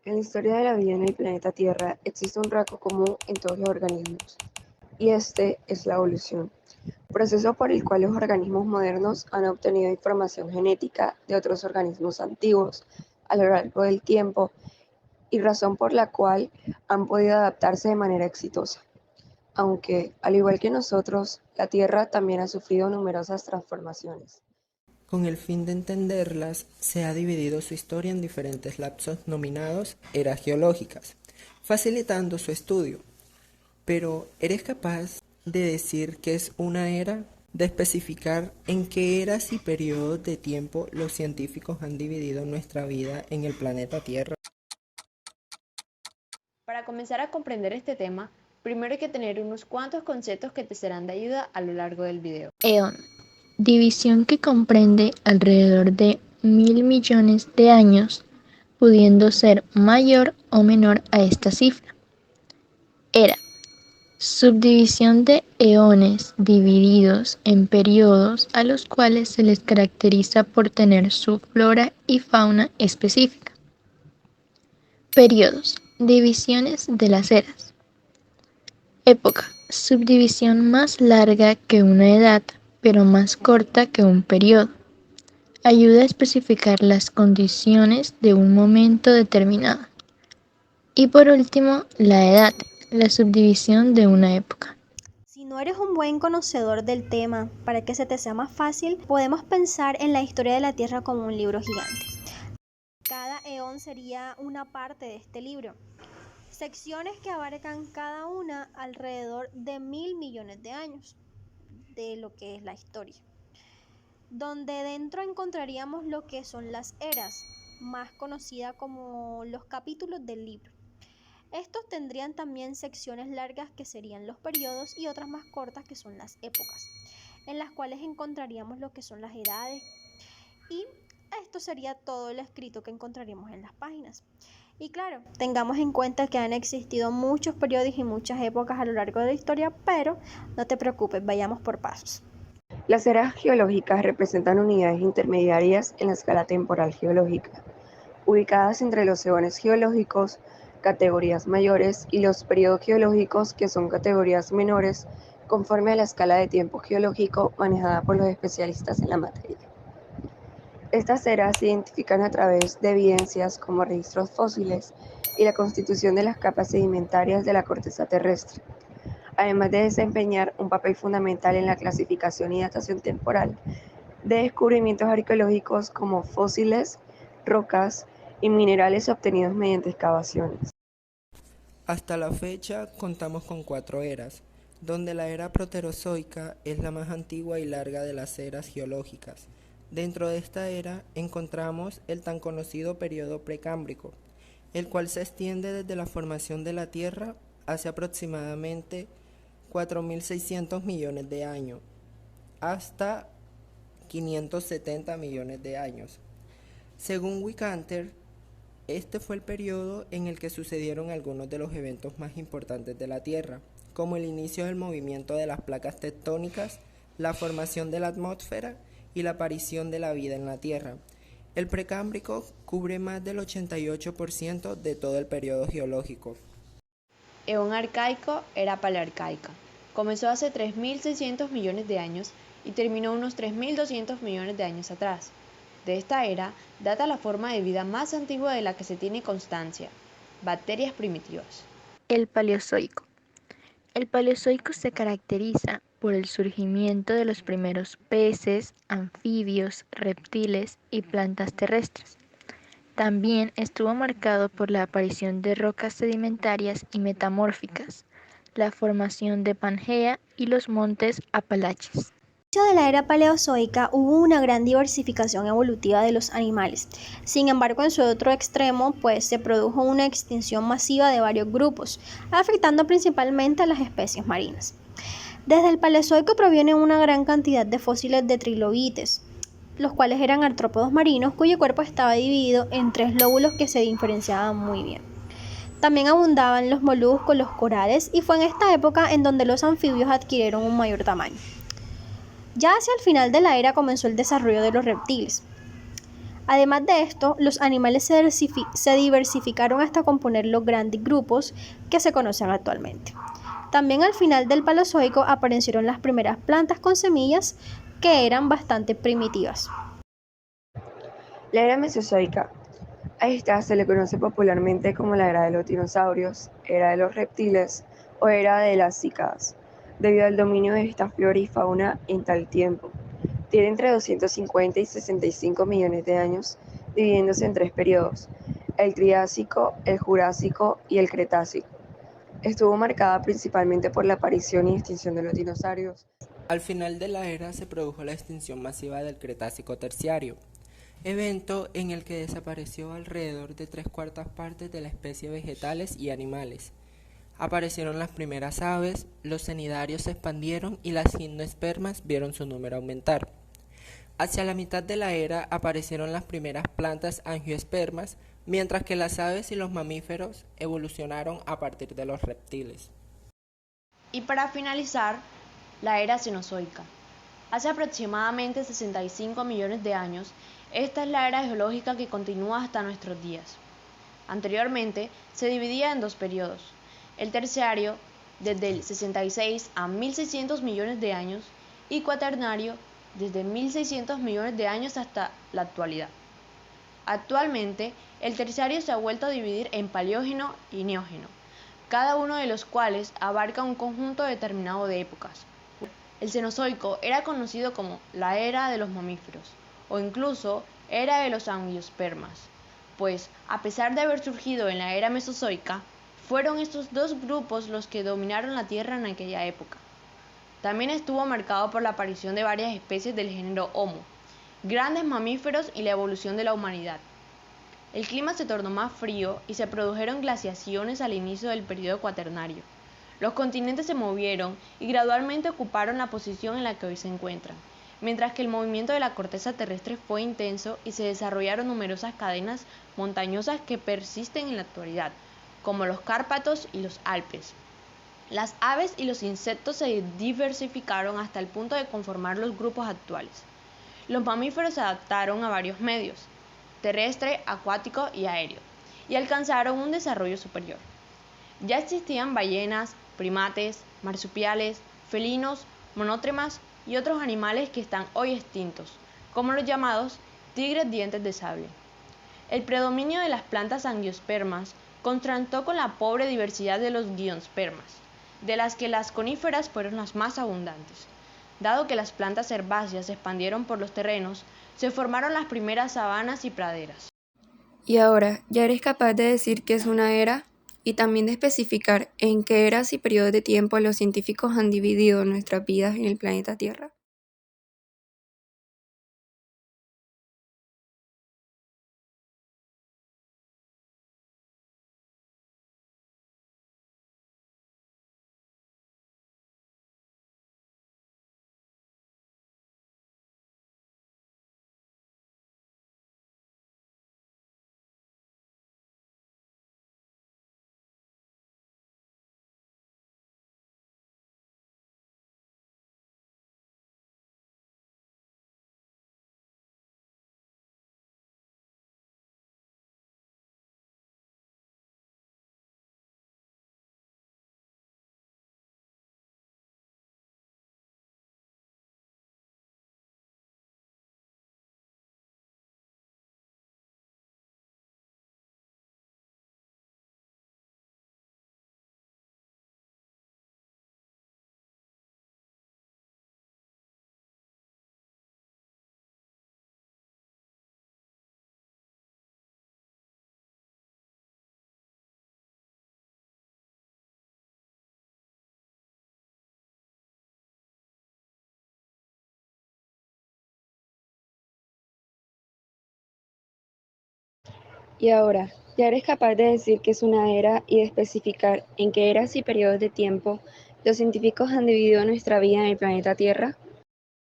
En la historia de la vida en el planeta Tierra existe un rasgo común en todos los organismos, y este es la evolución, proceso por el cual los organismos modernos han obtenido información genética de otros organismos antiguos a lo largo del tiempo y razón por la cual han podido adaptarse de manera exitosa. Aunque, al igual que nosotros, la Tierra también ha sufrido numerosas transformaciones. Con el fin de entenderlas, se ha dividido su historia en diferentes lapsos nominados eras geológicas, facilitando su estudio. Pero, ¿eres capaz de decir qué es una era? De especificar en qué eras y periodos de tiempo los científicos han dividido nuestra vida en el planeta Tierra. Para comenzar a comprender este tema, primero hay que tener unos cuantos conceptos que te serán de ayuda a lo largo del video. Eón, división que comprende alrededor de 1.000 millones de años, pudiendo ser mayor o menor a esta cifra. Era, subdivisión de eones divididos en periodos a los cuales se les caracteriza por tener su flora y fauna específica. Periodos, divisiones de las eras. Época, subdivisión más larga que una edad, pero más corta que un periodo. Ayuda a especificar las condiciones de un momento determinado. Y por último, la edad, la subdivisión de una época. Si no eres un buen conocedor del tema, para que se te sea más fácil, podemos pensar en la historia de la Tierra como un libro gigante. Cada eón sería una parte de este libro. Secciones que abarcan cada una alrededor de 1.000 millones de años de lo que es la historia, donde dentro encontraríamos lo que son las eras, más conocidas como los capítulos del libro. Estos tendrían también secciones largas que serían los periodos y otras más cortas que son las épocas, en las cuales encontraríamos lo que son las edades, y esto sería todo el escrito que encontraríamos en las páginas. Y claro, tengamos en cuenta que han existido muchos periodos y muchas épocas a lo largo de la historia, pero no te preocupes, vayamos por pasos. Las eras geológicas representan unidades intermediarias en la escala temporal geológica, ubicadas entre los eones geológicos, categorías mayores, y los periodos geológicos, que son categorías menores, conforme a la escala de tiempo geológico manejada por los especialistas en la materia. Estas eras se identifican a través de evidencias como registros fósiles y la constitución de las capas sedimentarias de la corteza terrestre, además de desempeñar un papel fundamental en la clasificación y datación temporal de descubrimientos arqueológicos como fósiles, rocas y minerales obtenidos mediante excavaciones. Hasta la fecha contamos con 4 eras, donde la era proterozoica es la más antigua y larga de las eras geológicas. Dentro de esta era encontramos el tan conocido periodo precámbrico, el cual se extiende desde la formación de la Tierra hace aproximadamente 4.600 millones de años hasta 570 millones de años. Según Wiccanter, este fue el periodo en el que sucedieron algunos de los eventos más importantes de la Tierra, como el inicio del movimiento de las placas tectónicas, la formación de la atmósfera y la aparición de la vida en la Tierra. El precámbrico cubre más del 88% de todo el periodo geológico. Eón arcaico era palearcaica. Comenzó hace 3.600 millones de años y terminó unos 3.200 millones de años atrás. De esta era data la forma de vida más antigua de la que se tiene constancia: bacterias primitivas. El Paleozoico. El Paleozoico se caracteriza por el surgimiento de los primeros peces, anfibios, reptiles y plantas terrestres. También estuvo marcado por la aparición de rocas sedimentarias y metamórficas, la formación de Pangea y los montes Apalaches. Al inicio de la era paleozoica hubo una gran diversificación evolutiva de los animales. Sin embargo, en su otro extremo, se produjo una extinción masiva de varios grupos, afectando principalmente a las especies marinas. Desde el Paleozoico proviene una gran cantidad de fósiles de trilobites, los cuales eran artrópodos marinos cuyo cuerpo estaba dividido en 3 lóbulos que se diferenciaban muy bien. También abundaban los moluscos, los corales, y fue en esta época en donde los anfibios adquirieron un mayor tamaño. Ya hacia el final de la era comenzó el desarrollo de los reptiles. Además de esto, los animales se diversificaron hasta componer los grandes grupos que se conocen actualmente. También al final del Paleozoico aparecieron las primeras plantas con semillas que eran bastante primitivas. La era mesozoica. A esta se le conoce popularmente como la era de los dinosaurios, era de los reptiles o era de las cícadas, debido al dominio de esta flora y fauna en tal tiempo. Tiene entre 250 y 65 millones de años, dividiéndose en tres periodos: el Triásico, el Jurásico y el Cretácico. Estuvo marcada principalmente por la aparición y extinción de los dinosaurios. Al final de la era se produjo la extinción masiva del Cretácico terciario, evento en el que desapareció alrededor de 3/4 de la especie vegetales y animales. Aparecieron las primeras aves, los cnidarios se expandieron y las gimnospermas vieron su número aumentar. Hacia la mitad de la era aparecieron las primeras plantas angiospermas, mientras que las aves y los mamíferos evolucionaron a partir de los reptiles. Y para finalizar, la era Cenozoica. Hace aproximadamente 65 millones de años, esta es la era geológica que continúa hasta nuestros días. Anteriormente, se dividía en dos periodos: el terciario, desde el 66 a 1600 millones de años, y cuaternario, desde 1600 millones de años hasta la actualidad. Actualmente, el terciario se ha vuelto a dividir en paleógeno y neógeno, cada uno de los cuales abarca un conjunto determinado de épocas. El Cenozoico era conocido como la era de los mamíferos, o incluso era de los angiospermas, pues, a pesar de haber surgido en la era mesozoica, fueron estos dos grupos los que dominaron la Tierra en aquella época. También estuvo marcado por la aparición de varias especies del género Homo, grandes mamíferos y la evolución de la humanidad. El clima se tornó más frío y se produjeron glaciaciones al inicio del período cuaternario. Los continentes se movieron y gradualmente ocuparon la posición en la que hoy se encuentran, mientras que el movimiento de la corteza terrestre fue intenso y se desarrollaron numerosas cadenas montañosas que persisten en la actualidad, como los Cárpatos y los Alpes. Las aves y los insectos se diversificaron hasta el punto de conformar los grupos actuales. Los mamíferos se adaptaron a varios medios: terrestre, acuático y aéreo, y alcanzaron un desarrollo superior. Ya existían ballenas, primates, marsupiales, felinos, monotremas y otros animales que están hoy extintos, como los llamados tigres dientes de sable. El predominio de las plantas angiospermas contrastó con la pobre diversidad de los gimnospermas, de las que las coníferas fueron las más abundantes. Dado que las plantas herbáceas se expandieron por los terrenos, se formaron las primeras sabanas y praderas. Y ahora, ¿ya eres capaz de decir qué es una era? Y también de especificar en qué eras y periodos de tiempo los científicos han dividido nuestras vidas en el planeta Tierra. Y ahora, ¿ya eres capaz de decir qué es una era y de especificar en qué eras y periodos de tiempo los científicos han dividido nuestra vida en el planeta Tierra?